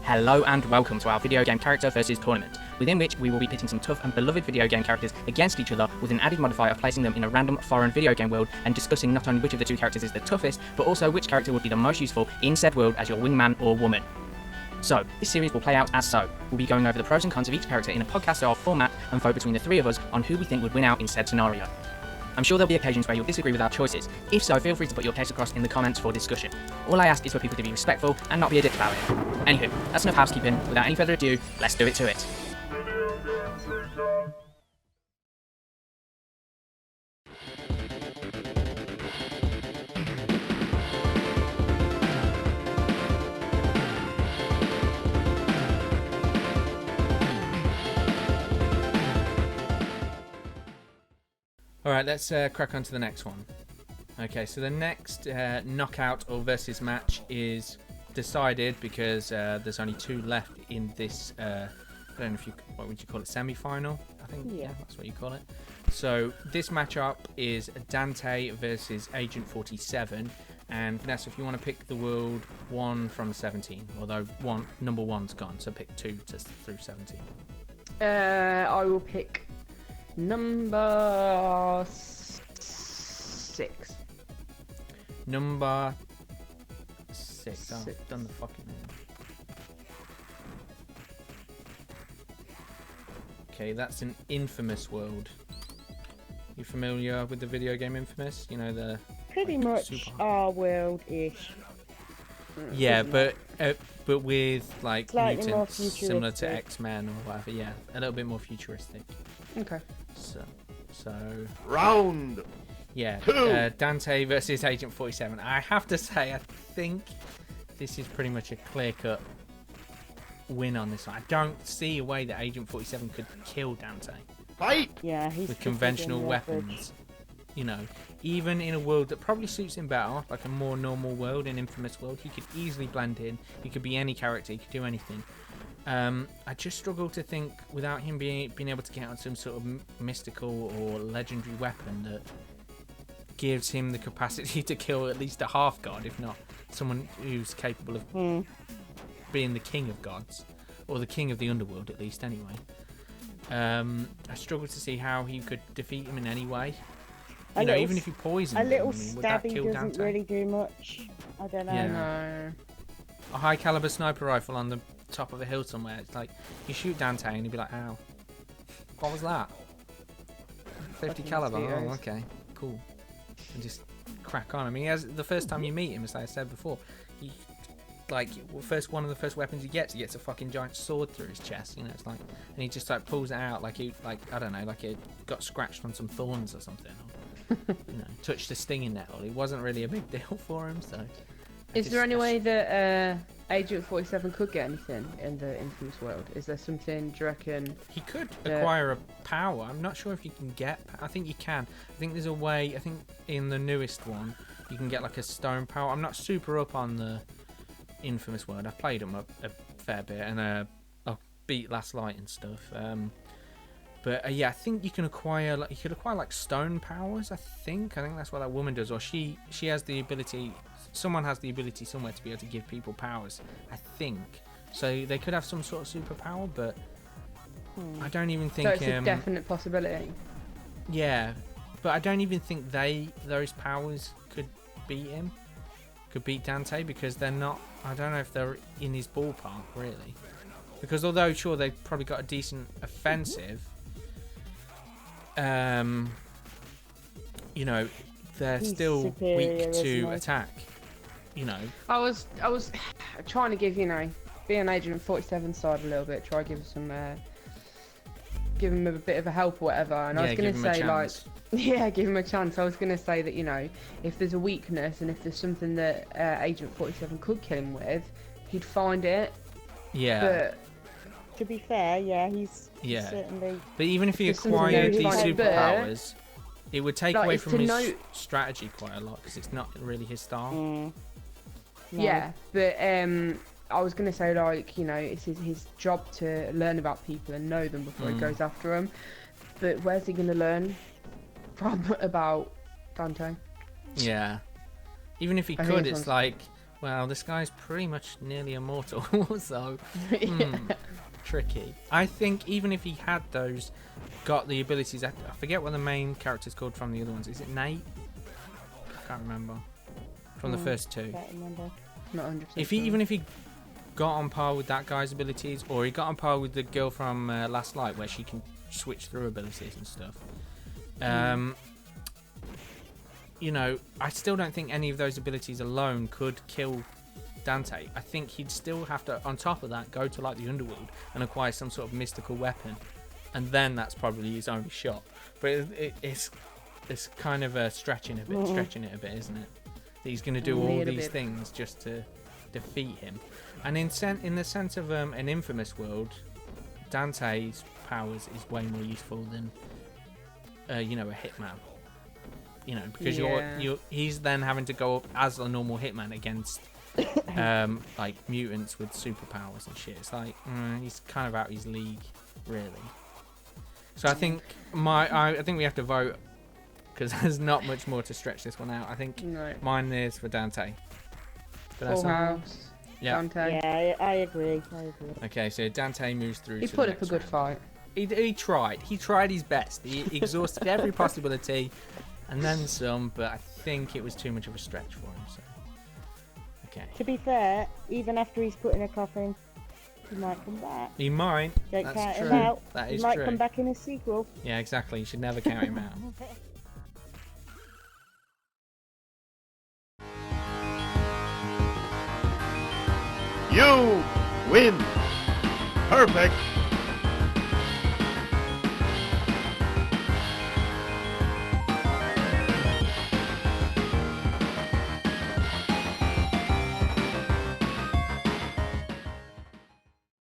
Hello and welcome to our video game character versus tournament, within which we will be pitting some tough and beloved video game characters against each other with an added modifier of placing them in a random foreign video game world and discussing not only which of the two characters is the toughest, but also which character would be the most useful in said world as your wingman or woman. So, this series will play out as so. We'll be going over the pros and cons of each character in a podcast-style format and vote between the three of us on who we think would win out in said scenario. I'm sure there'll be occasions where you'll disagree with our choices. If so, feel free to put your case across in the comments for discussion. All I ask is for people to be respectful and not be a dick about it. Anywho, that's enough housekeeping. Without any further ado, let's do it to it. Alright, let's crack on to the next one. Okay, so the next knockout or versus match is decided because there's only two left in this, I don't know if what would you call it, semi-final? I think, yeah, that's what you call it. So this matchup is Dante versus Agent 47. And Vanessa, if you want to pick the world 1 from 17, although number 1's gone, so pick 2 through 17. I will pick number 6. Number 6. Oh, I've done the fucking name. Okay, that's an Infamous world. You familiar with the video game Infamous? You know, the pretty much our world-ish. Yeah, but with like slightly mutants similar to X-Men or whatever. Yeah, a little bit more futuristic. Okay. So round. Yeah, Dante versus Agent 47. I have to say, I think this is pretty much a clear-cut win on this one. I don't see a way that Agent 47 could kill Dante. Fight! Yeah, he's with conventional weapons. You know, even in a world that probably suits him better, like a more normal world, an Infamous world, he could easily blend in. He could be any character. He could do anything. I just struggle to think without him being able to get out some sort of mystical or legendary weapon that gives him the capacity to kill at least a half god, if not someone who's capable of being the king of gods, or the king of the underworld at least anyway. I struggle to see how he could defeat him in any way. You know, even if he poisoned him, little would that stabby kill doesn't Dante? really do much. I don't know. Yeah. No. A high caliber sniper rifle on the top of a hill somewhere. It's like you shoot Dante and he'd be like, "Ow, what was that? 50 caliber? Oh, okay, cool." And just crack on. I mean, the first time you meet him, as I said before, one of the first weapons he gets a fucking giant sword through his chest. You know, it's like, and he just like pulls it out like I don't know, like it got scratched on some thorns or something. Or, you know, touched a stinging nettle. It wasn't really a big deal for him. So, Is there any way that Agent 47 could get anything in the Infamous world? Is there something, do you reckon? He could acquire a power. I'm not sure if you can get. I think you can. I think there's a way. I think in the newest one, you can get like a stone power. I'm not super up on the Infamous world. I've played them a fair bit, and I beat Last Light and stuff. But yeah, I think you can acquire. You could acquire like stone powers. I think that's what that woman does, or she has the ability. Someone has the ability somewhere to be able to give people powers, I think. So they could have some sort of superpower, but I don't even think... So it's a definite possibility? Yeah, but I don't even think those powers could beat him. Could beat Dante, because they're not... I don't know if they're in his ballpark, really. Because although, sure, they've probably got a decent offensive, you know, they're still weak to attack. You know, I was trying to give, you know, being Agent 47 side a little bit, try to give him a bit of a help or whatever, and I was gonna say like, yeah, give him a chance. I was gonna say that, you know, if there's a weakness and if there's something that Agent 47 could kill him with, he'd find it. Yeah. But to be fair, yeah, he's certainly. But even if he acquired these superpowers, it would take away from his strategy quite a lot, because it's not really his style. No. Yeah, but I was going to say, like, you know, it's his job to learn about people and know them before he goes after them. But where's he going to learn from about Dante? Yeah. Even if he could, it's like, Well, this guy's pretty much nearly immortal, so tricky. I think even if he had those, got the abilities, I forget what the main character's called from the other ones. Is it Nate? I can't remember. From the first two. Can't remember. Not 100%. Even if he got on par with that guy's abilities, or he got on par with the girl from Last Light, where she can switch through abilities and stuff. You know, I still don't think any of those abilities alone could kill Dante. I think he'd still have to, on top of that, go to like the underworld and acquire some sort of mystical weapon, and then that's probably his only shot. But it's kind of stretching it a bit, isn't it? That he's going to do all these things just to defeat him. And in the sense of an infamous world, Dante's powers is way more useful than you know, a hitman. You know, because he's then having to go up as a normal hitman against like mutants with superpowers and shit. It's like he's kind of out of his league, really. So I think I think we have to vote, because there's not much more to stretch this one out. I think mine is for Dante. Full House. Yeah. Dante. Yeah, I agree. Okay, so Dante moves through. He put up a good fight. He tried. He tried his best. He exhausted every possibility, and then some. But I think it was too much of a stretch for him. So, okay. To be fair, even after he's put in a coffin, he might come back. He might. Don't That's count true. him out. That He is might true. come back in a sequel. Yeah, exactly. You should never count him out. You win. Perfect.